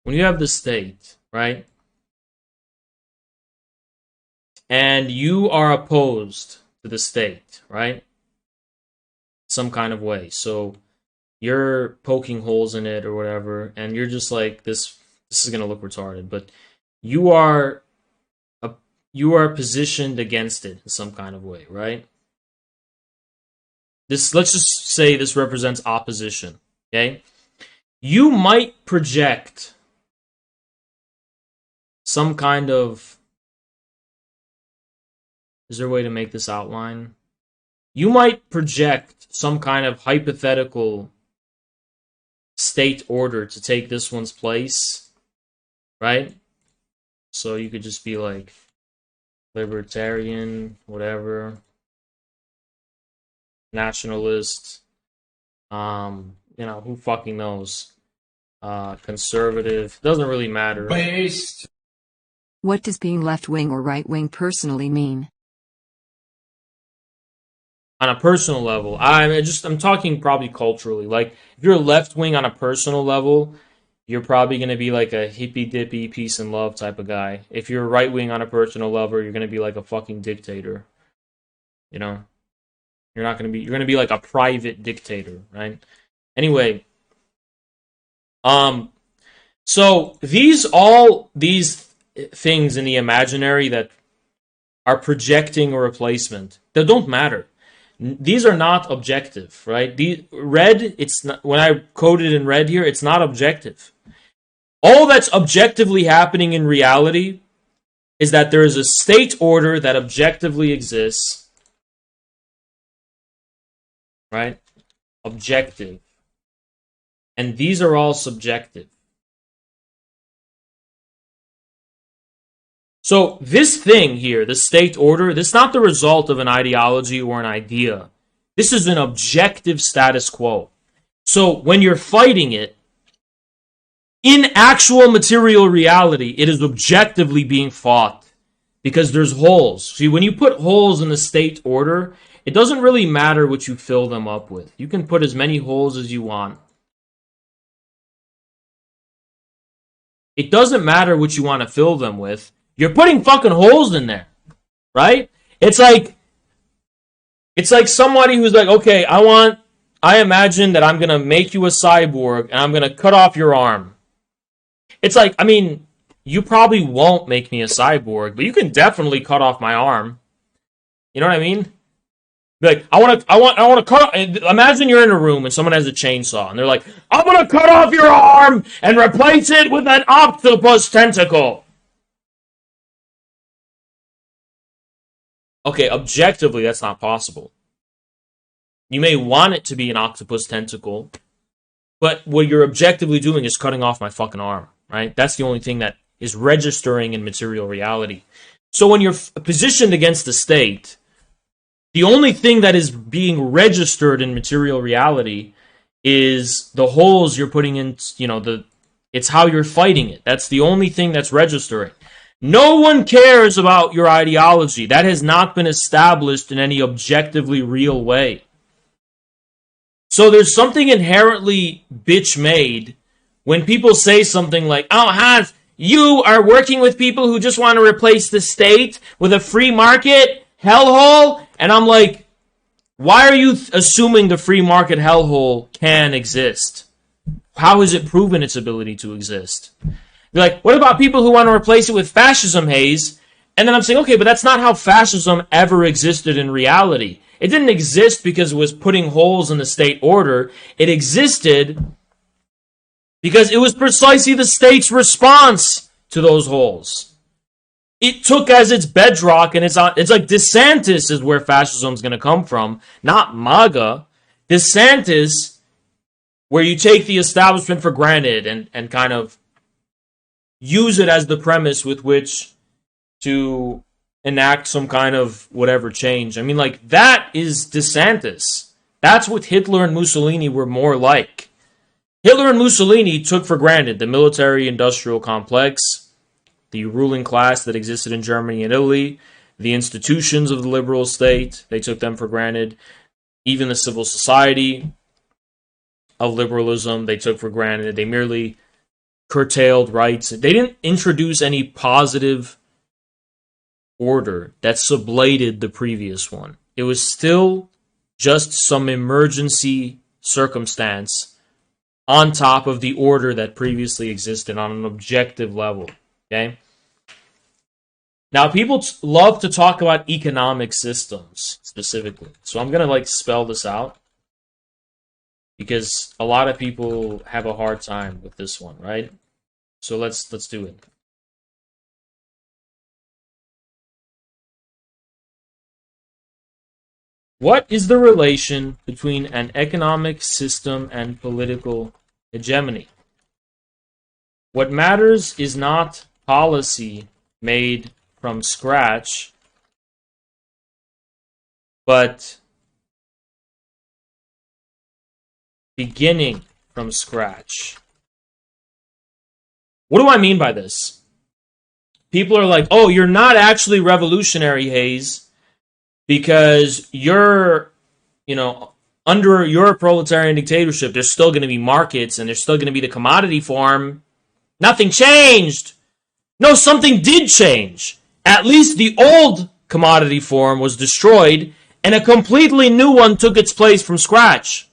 when you have the state, right, and you are opposed to the state, right, some kind of way. So you're poking holes in it or whatever, and you're just like, this is gonna look retarded, but you are you are positioned against it in some kind of way, right? This, let's just say this represents opposition, okay? You might project some kind of, is there a way to make this outline? You might project some kind of hypothetical state order to take this one's place, right? So you could just be like libertarian, whatever, nationalist, who fucking knows? Conservative, doesn't really matter. Based. What does being left-wing or right-wing personally mean? On a personal level, I'm talking probably culturally. Like, if you're left wing on a personal level, you're probably going to be like a hippy dippy peace and love type of guy. If you're right wing on a personal level, you're going to be like a fucking dictator. You know, you're going to be like a private dictator, right? Anyway, so these things in the imaginary that are projecting a replacement, that don't matter. These are not objective, right? It's not, when I coded in red here, it's not objective. All that's objectively happening in reality is that there is a state order that objectively exists, right? Objective. And these are all subjective. So this thing here, the state order, this is not the result of an ideology or an idea. This is an objective status quo. So when you're fighting it, in actual material reality, it is objectively being fought because there's holes. See, when you put holes in the state order, it doesn't really matter what you fill them up with. You can put as many holes as you want. It doesn't matter what you want to fill them with. You're putting fucking holes in there, right? It's like somebody who's like, okay, I imagine that I'm going to make you a cyborg and I'm going to cut off your arm. It's like, I mean, you probably won't make me a cyborg, but you can definitely cut off my arm. You know what I mean? Like, I want to cut. Imagine you're in a room and someone has a chainsaw and they're like, I'm going to cut off your arm and replace it with an octopus tentacle. Okay, objectively, that's not possible. You may want it to be an octopus tentacle, but what you're objectively doing is cutting off my fucking arm, right? That's the only thing that is registering in material reality. So when you're positioned against the state, the only thing that is being registered in material reality is the holes you're putting in, it's how you're fighting it. That's the only thing that's registering. No one cares about your ideology. That has not been established in any objectively real way. So there's something inherently bitch-made when people say something like, oh, Hans, you are working with people who just want to replace the state with a free market hellhole? And I'm like, why are you assuming the free market hellhole can exist? How has it proven its ability to exist? They're like, what about people who want to replace it with fascism, Hayes? And then I'm saying, okay, but that's not how fascism ever existed in reality. It didn't exist because it was putting holes in the state order. It existed because it was precisely the state's response to those holes. It took as its bedrock, and it's like DeSantis is where fascism is going to come from, not MAGA. DeSantis, where you take the establishment for granted and kind of use it as the premise with which to enact some kind of whatever change. I mean, like, that is DeSantis. That's what Hitler and Mussolini were more like. Hitler and Mussolini took for granted the military-industrial complex, the ruling class that existed in Germany and Italy, the institutions of the liberal state, they took them for granted. Even the civil society of liberalism, they took for granted. They merely curtailed rights. They didn't introduce any positive order that sublated the previous one. It was still just some emergency circumstance on top of the order that previously existed on an objective level. Okay? Now, people love to talk about economic systems specifically. So I'm going to spell this out because a lot of people have a hard time with this one, right? So let's do it. What is the relation between an economic system and political hegemony? What matters is not policy made from scratch, but beginning from scratch. What do I mean by this? People are like, oh, you're not actually revolutionary, Hayes, because you're, under your proletarian dictatorship, there's still going to be markets and there's still going to be the commodity farm. Nothing changed. No, something did change. At least the old commodity form was destroyed and a completely new one took its place from scratch.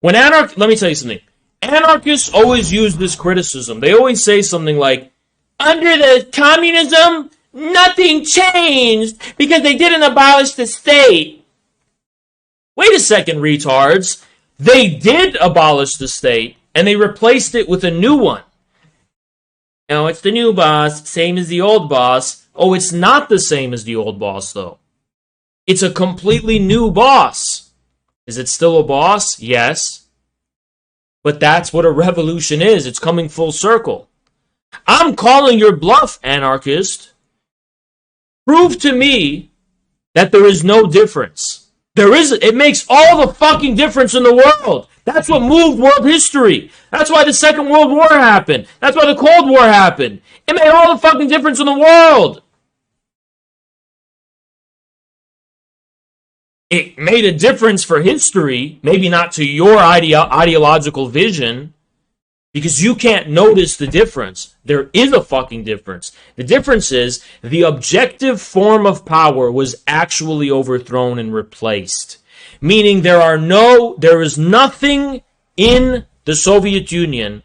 Let me tell you something. Anarchists always use this criticism. They always say something like, under the communism, nothing changed because they didn't abolish the state. Wait a second, retards. They did abolish the state and they replaced it with a new one. No, it's the new boss, same as the old boss. Oh, it's not the same as the old boss, though. It's a completely new boss. Is it still a boss? Yes. But that's what a revolution is. It's coming full circle. I'm calling your bluff, anarchist. Prove to me that there is no difference. There is. It makes all the fucking difference in the world. That's what moved world history. That's why the Second World War happened. That's why the Cold War happened. It made all the fucking difference in the world. It made a difference for history, maybe not to your ideological vision, because you can't notice the difference. There is a fucking difference. The difference is the objective form of power was actually overthrown and replaced. Meaning there is nothing in the Soviet Union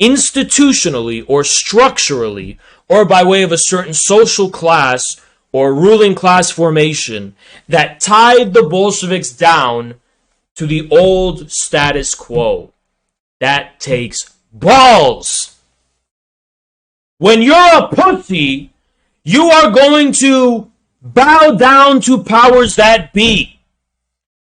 institutionally or structurally or by way of a certain social class or ruling class formation that tied the Bolsheviks down to the old status quo. That takes balls. When you're a pussy, you are going to bow down to powers that be.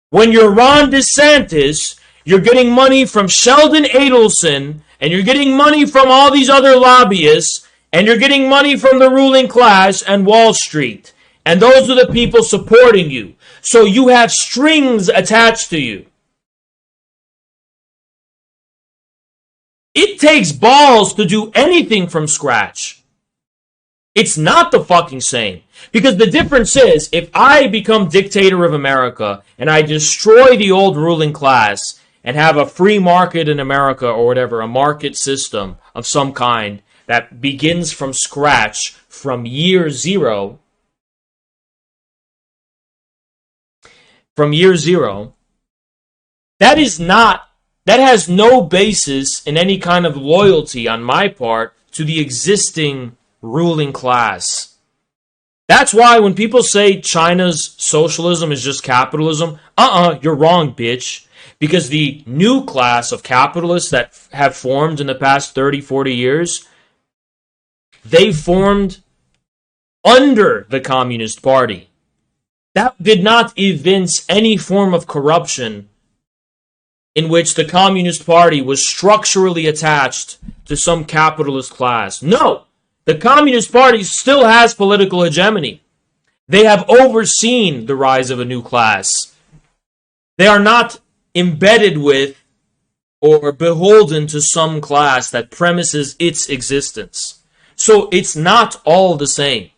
When you're Ron DeSantis, you're getting money from Sheldon Adelson, and you're getting money from all these other lobbyists, and you're getting money from the ruling class and Wall Street. And those are the people supporting you. So you have strings attached to you. It takes balls to do anything from scratch. It's not the fucking same. Because the difference is, if I become dictator of America and I destroy the old ruling class and have a free market in America or whatever, a market system of some kind that begins from scratch from year zero, that has no basis in any kind of loyalty on my part to the existing ruling class. That's why when people say China's socialism is just capitalism, you're wrong, bitch. Because the new class of capitalists that have formed in the past 30, 40 years, they formed under the Communist Party. That did not evince any form of corruption in which the Communist Party was structurally attached to some capitalist class. No! The Communist Party still has political hegemony. They have overseen the rise of a new class. They are not embedded with or beholden to some class that premises its existence. So it's not all the same.